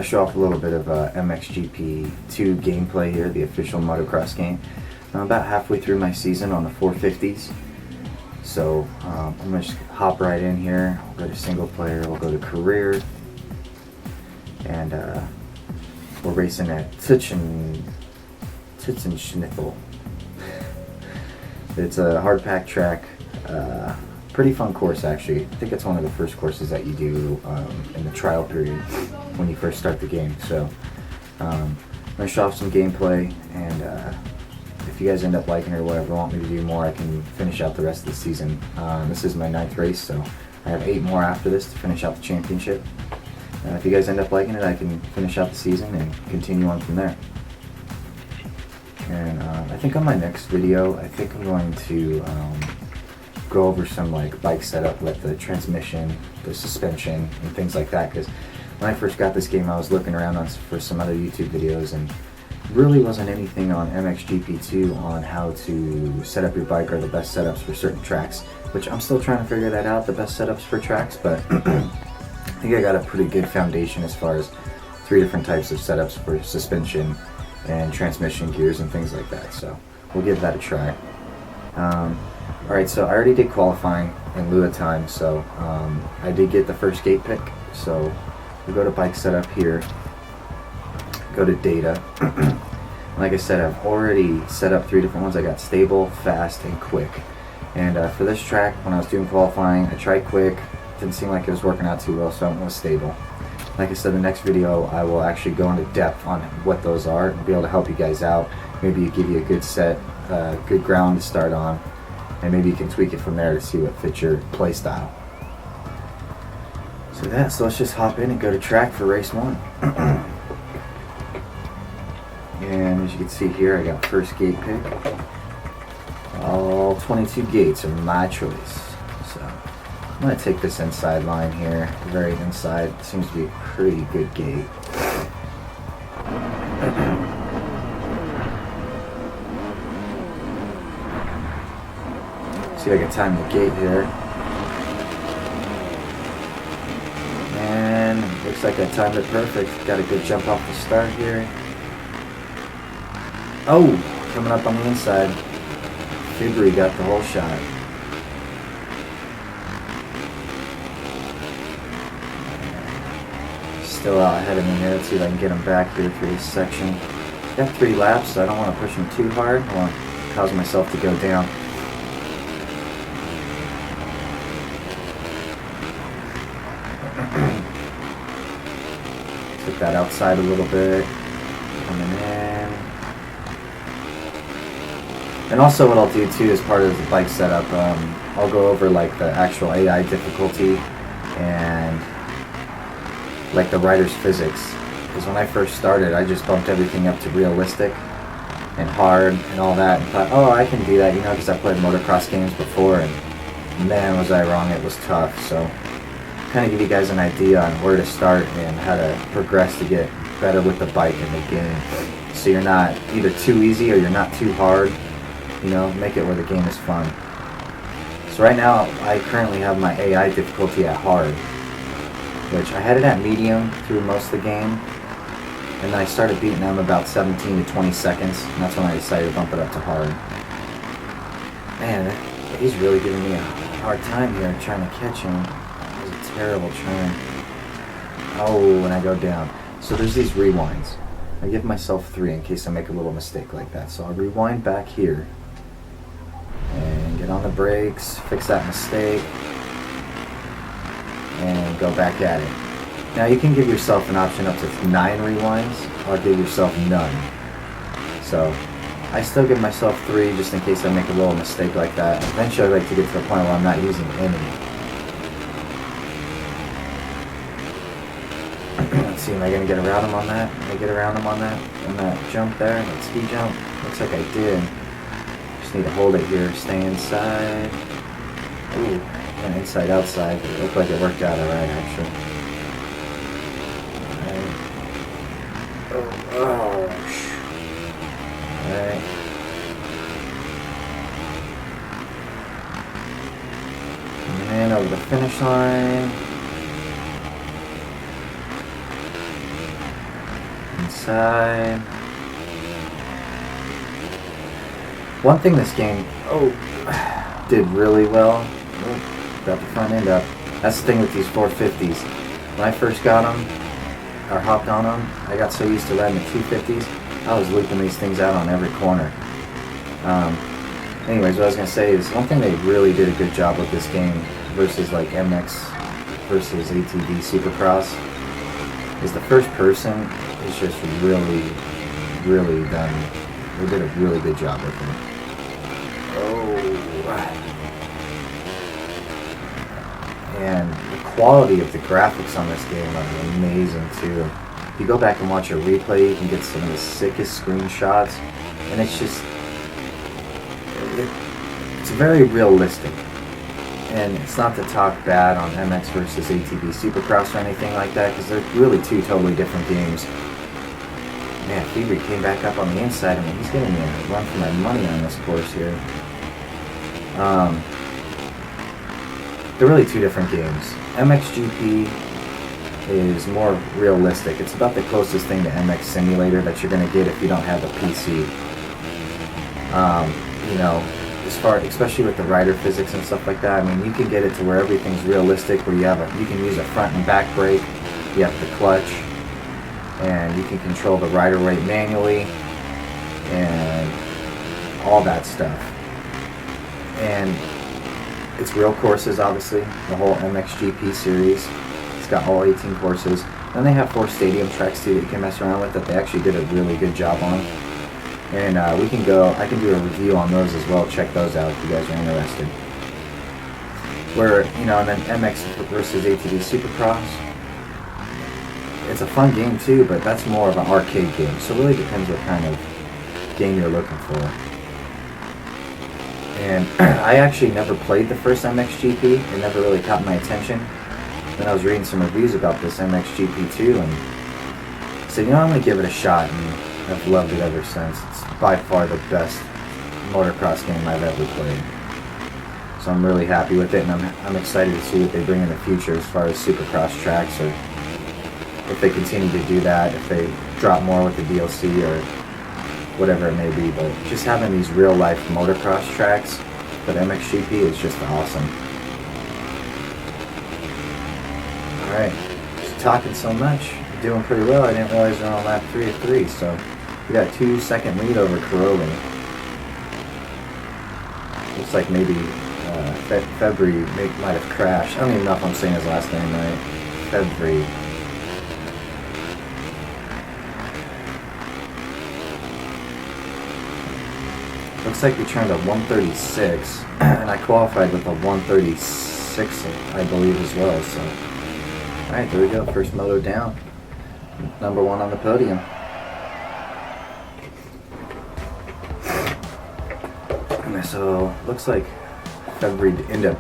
show off a little bit of Mxgp 2 gameplay here, the official motocross game. I'm about halfway through my season on the 450s, so I'm going to just hop right in here. I'll go to single player, we'll go to career, and we're racing at Titzenschnitzel. It's a hard pack track, pretty fun course actually. I think it's one of the first courses that you do in the trial period when you first start the game. So I'm going to show off some gameplay, and if you guys end up liking it or whatever, want me to do more, I can finish out the rest of the season. This is my 9th race, so I have 8 more after this to finish out the championship. If you guys end up liking it, I can finish out the season and continue on from there. And I think on my next video, I think I'm going to go over some like bike setup, like the transmission, the suspension, and things like that. Because when I first got this game, I was looking around for some other YouTube videos, and really wasn't anything on Mxgp 2 on how to set up your bike or the best setups for certain tracks, which I'm still trying to figure that out, the best setups for tracks, but I think I got a pretty good foundation as far as 3 different types of setups for suspension and transmission gears and things like that, so we'll give that a try. Alright, so I already did qualifying in lieu of time, so I did get the first gate pick, so we'll go to bike setup here, go to data. Like I said, I've already set up 3 different ones. I got stable, fast, and quick. And for this track, when I was doing qualifying, I tried quick. Didn't seem like it was working out too well, so I went with stable. Like I said, the next video I will actually go into depth on what those are and be able to help you guys out. Maybe give you a good set, good ground to start on, and maybe you can tweak it from there to see what fits your play style. So let's just hop in and go to track for race 1. And as you can see here, I got first gate pick. All 22 gates are my choice. So I'm going to take this inside line here, the very inside. Seems to be a pretty good gate. See if I can time the gate here. And looks like I timed it perfect. Got a good jump off the start here. Oh, coming up on the inside. Fibry got the whole shot. Still out ahead of me here. Let's see if I can get him back here through this section. Got 3 laps, so I don't want to push him too hard. I want to cause myself to go down. Took that outside a little bit. Coming in. And also what I'll do too as part of the bike setup, I'll go over like the actual AI difficulty and like the rider's physics. Because when I first started, I just bumped everything up to realistic and hard and all that, and thought, oh, I can do that, you know, because I played motocross games before, and man, was I wrong, it was tough. So kind of give you guys an idea on where to start and how to progress to get better with the bike in the game. So you're not either too easy or you're not too hard. You know, make it where the game is fun. So right now, I currently have my AI difficulty at hard, which I had it at medium through most of the game, and then I started beating them about 17 to 20 seconds, and that's when I decided to bump it up to hard. Man, he's really giving me a hard time here trying to catch him. It was a terrible turn. Oh, and I go down. So there's these rewinds. I give myself 3 in case I make a little mistake like that. So I'll rewind back here and get on the brakes, fix that mistake, and go back at it. Now you can give yourself an option up to 9 rewinds, or give yourself none. So I still give myself 3 just in case I make a little mistake like that. Eventually I'd like to get to the point where I'm not using any. Let's see, am I going to get around him on that? Can I get around him on that? On that jump there, that ski jump? Looks like I did. Just need to hold it here, stay inside. Ooh, and inside, outside. It looked like it worked out alright, actually. Alright. Oh, alright. And over the finish line. inside. One thing this game did really well. Got the front end up. That's the thing with these 450s. When I first got them, or hopped on them, I got so used to riding the 250s, I was looping these things out on every corner. Anyways, what I was going to say is, one thing they really did a good job with this game versus like MX versus ATV Supercross is the first person is just really, really done. They did a really good job with it. And the quality of the graphics on this game are amazing too. If you go back and watch a replay, you can get some of the sickest screenshots, and it's just, it's very realistic. And it's not to talk bad on MX versus ATV Supercross or anything like that, because they're really two totally different games. Man, Fever came back up on the inside. I mean, he's getting me a run for my money on this course here. They're really two different games. Mxgp is more realistic. It's about the closest thing to MX Simulator that you're going to get if you don't have a PC. You know, as far, especially with the rider physics and stuff like that, I mean, you can get it to where everything's realistic, where you can use a front and back brake, you have the clutch, and you can control the rider weight manually, and all that stuff. And it's real courses, obviously, the whole Mxgp series. It's got all 18 courses. Then they have 4 stadium tracks too that you can mess around with that they actually did a really good job on. And I can do a review on those as well. Check those out if you guys are interested. Where, you know, and then MX versus ATV Supercross. It's a fun game too, but that's more of an arcade game. So it really depends what kind of game you're looking for. And I actually never played the first Mxgp. It never really caught my attention. Then I was reading some reviews about this Mxgp 2 and I said, you know, I'm going to give it a shot, and I've loved it ever since. It's by far the best motocross game I've ever played. So I'm really happy with it, and I'm excited to see what they bring in the future as far as Supercross tracks, or if they continue to do that, if they drop more with the DLC or whatever it may be. But just having these real life motocross tracks with Mxgp is just awesome. Alright, just talking so much, doing pretty well. I didn't realize we're on lap 3 of 3, so we got a 2-second lead over Caroli. Looks like maybe February might have crashed. I don't even know if I'm saying his last name right. February. Looks like we turned a 136, and I qualified with a 136, I believe, as well. So, all right, there we go. First moto down. Number 1 on the podium. And so, looks like February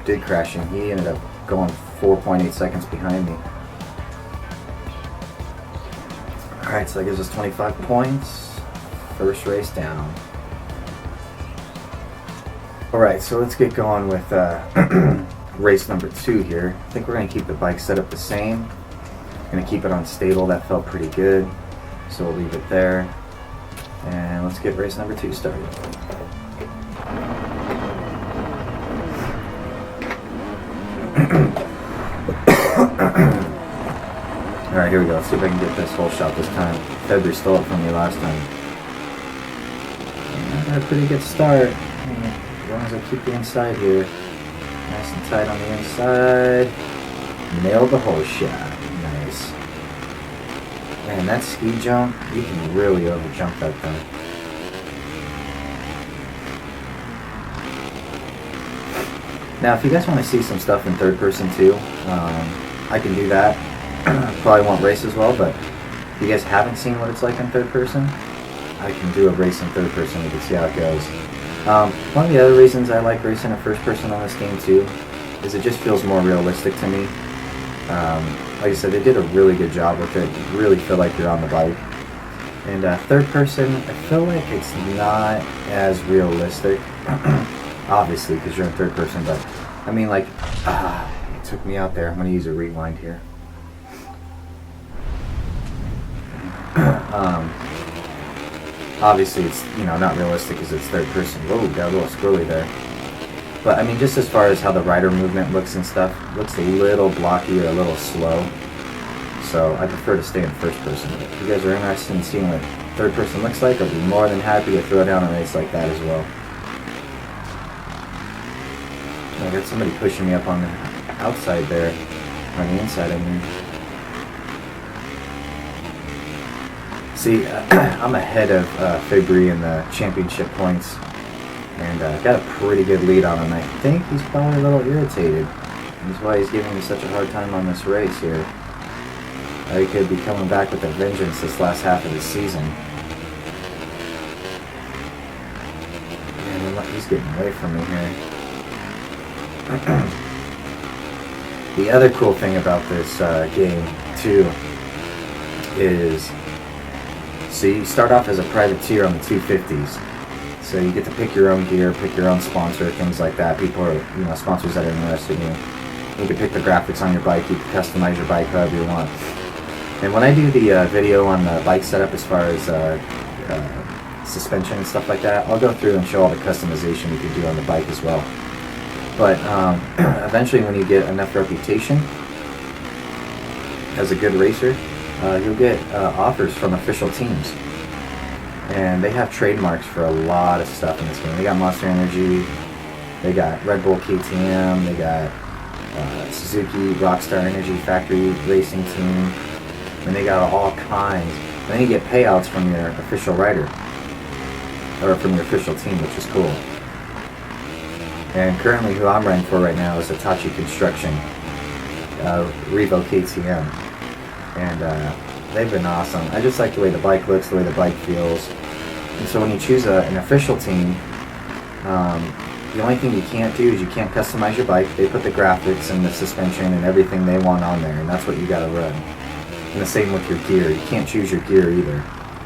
did crashing. He ended up going 4.8 seconds behind me. All right, so that gives us 25 points. First race down. Alright, so let's get going with race number 2 here. I think we're going to keep the bike set up the same. Going to keep it unstable. That felt pretty good. So we'll leave it there. And let's get race number 2 started. Alright, here we go. Let's see if I can get this whole shot this time. February stole it from me last time. And I got a pretty good start. As long as I keep the inside here, nice and tight on the inside, nailed the whole shot. Nice. Man, that ski jump, you can really over jump that thing. Now, if you guys want to see some stuff in third person too, I can do that. Probably won't race as well, but if you guys haven't seen what it's like in third person, I can do a race in third person. You can see how it goes. One of the other reasons I like racing in first person on this game too is it just feels more realistic to me. Like I said, they did a really good job with it. You really feel like you're on the bike. And third person, I feel like it's not as realistic. Obviously, because you're in third person, but I mean, like, it took me out there. I'm going to use a rewind here. Obviously, it's, you know, not realistic because it's third person. Whoa, got a little squirrely there. But I mean, just as far as how the rider movement looks and stuff, looks a little blocky or a little slow. So I prefer to stay in first person. If you guys are interested in seeing what third person looks like, I'll be more than happy to throw down a race like that as well. I got somebody pushing me up on the outside there, on the inside, I mean. See, I'm ahead of Fabry in the championship points, and got a pretty good lead on him. I think he's probably a little irritated. That's why he's giving me such a hard time on this race here. He could be coming back with a vengeance this last half of the season. Man, he's getting away from me here. The other cool thing about this game, too, is, so you start off as a privateer on the 250s. So you get to pick your own gear, pick your own sponsor, things like that. People are, you know, sponsors that are interested in you. You can pick the graphics on your bike, you can customize your bike however you want. And when I do the video on the bike setup as far as suspension and stuff like that, I'll go through and show all the customization you can do on the bike as well. But eventually when you get enough reputation as a good racer, you'll get offers from official teams. And they have trademarks for a lot of stuff in this game. They got Monster Energy, they got Red Bull KTM, they got Suzuki Rockstar Energy Factory Racing Team, and they got all kinds. And then you get payouts from your official rider, or from your official team, which is cool. And currently who I'm running for right now is Hitachi Construction, Revo KTM. And they've been awesome. I just like the way the bike looks, the way the bike feels. And so when you choose an official team, the only thing you can't do is you can't customize your bike. They put the graphics and the suspension and everything they want on there, and that's what you gotta run. And the same with your gear. You can't choose your gear either.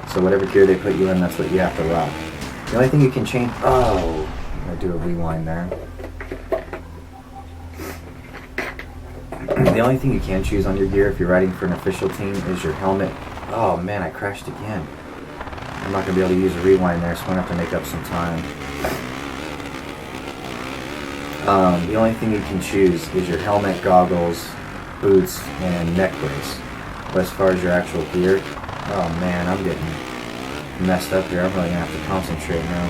So whatever gear they put you in, that's what you have to rock. The only thing you can change... Oh! I'm gonna do a rewind there. The only thing you can choose on your gear if you're riding for an official team is your helmet. Oh man, I crashed again. I'm not going to be able to use a rewind there, so I'm going to have to make up some time. The only thing you can choose is your helmet, goggles, boots, and neck brace. But as far as your actual gear, oh man, I'm getting messed up here. I'm really going to have to concentrate now.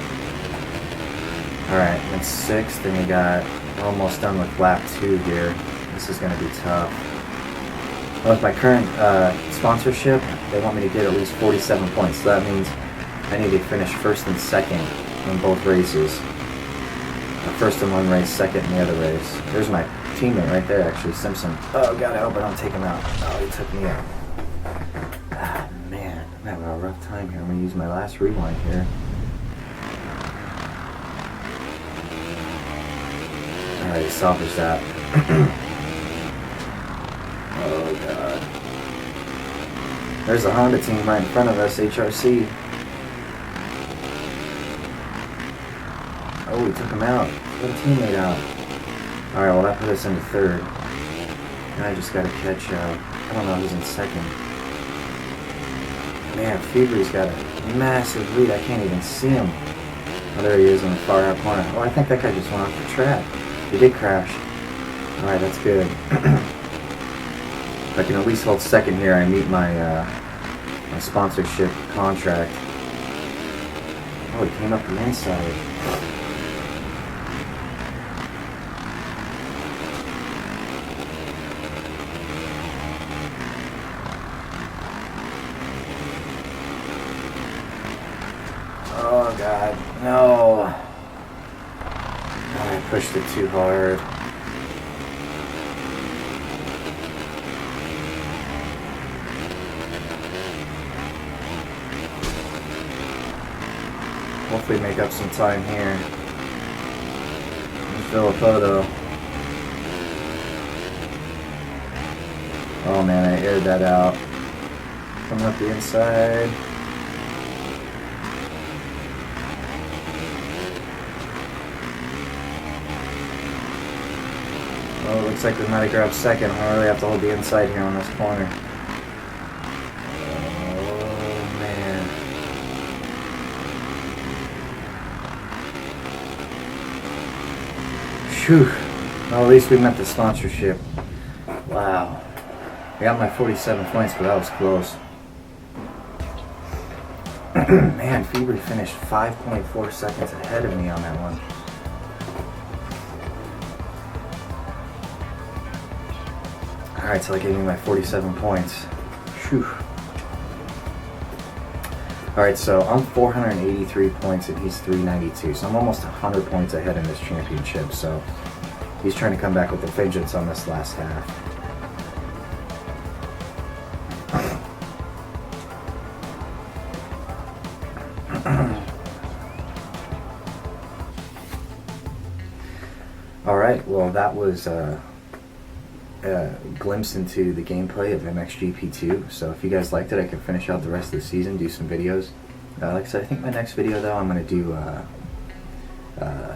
Alright, that's 6th, and we got almost done with lap 2 here. This is going to be tough. Well, with my current sponsorship, they want me to get at least 47 points. So that means I need to finish 1st and 2nd in both races. First in one race, 2nd in the other race. There's my teammate right there, actually, Simpson. Oh, God, I hope I don't take him out. Oh, he took me out. Ah, man, I'm having a rough time here. I'm going to use my last rewind here. Alright, salvage that. Oh god. There's a Honda team right in front of us, HRC. Oh, we took him out. Put a teammate out. Alright, well that put us into 3rd. And I just gotta catch I don't know who's in 2nd. Man, Fabry's got a massive lead. I can't even see him. Oh, there he is in the far out corner. Oh, I think that guy just went off the track. He did crash. Alright, that's good. If I can at least hold 2nd here, I meet my, my sponsorship contract. Oh, he came up the inside. Oh god, no. I pushed it too hard. Hopefully make up some time here. Fill a photo. Oh man, I aired that out. Coming up the inside. Oh, it looks like we might have grabbed 2nd. I really have to hold the inside here on this corner. Oh man. Phew. Well, at least we met the sponsorship. Wow. I got my 47 points, but that was close. Man, Feebly finished 5.4 seconds ahead of me on that one. Alright, so that gave me my 47 points. Phew. Alright, so I'm 483 points and he's 392. So I'm almost 100 points ahead in this championship. So he's trying to come back with a vengeance on this last half. Alright, well that was a glimpse into the gameplay of Mxgp 2. So if you guys liked it, I can finish out the rest of the season, do some videos. Like I said, I think my next video though, I'm going to do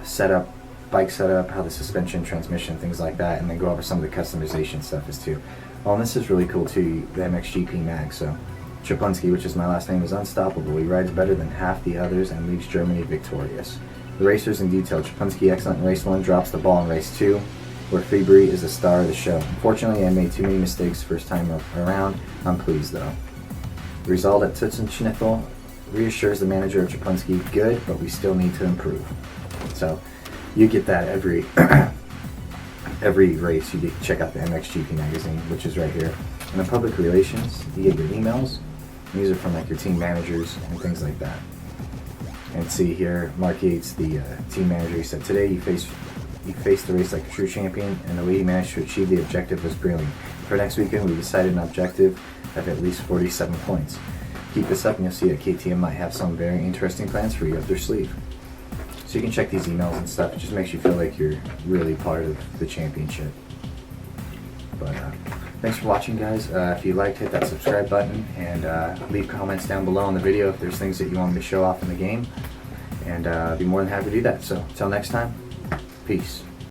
setup, bike setup, how the suspension, transmission, things like that, and then go over some of the customization stuff as too. Oh, and this is really cool too, the Mxgp mag. So Czapunski, which is my last name, is unstoppable. He rides better than half the others and leaves Germany victorious. The racers in detail. Czapunski excellent in race 1, drops the ball in race 2, where Feebly is the star of the show. Unfortunately, I made too many mistakes first time around. I'm pleased though. The result at Tutzenschnitzel reassures the manager of Czapunski, good, but we still need to improve. So you get that every every race. You get to check out the Mxgp magazine, which is right here. And in public relations, you get your emails. These are from like your team managers and things like that. And see here, Mark Yates, the team manager, he said, today you faced the race like a true champion, and the way you managed to achieve the objective was brilliant. For next weekend, we decided an objective of at least 47 points. Keep this up and you'll see that KTM might have some very interesting plans for you up their sleeve. So you can check these emails and stuff. It just makes you feel like you're really part of the championship. But thanks for watching, guys. If you liked, hit that subscribe button and leave comments down below on the video if there's things that you want me to show off in the game. And I'd be more than happy to do that. So until next time, peace.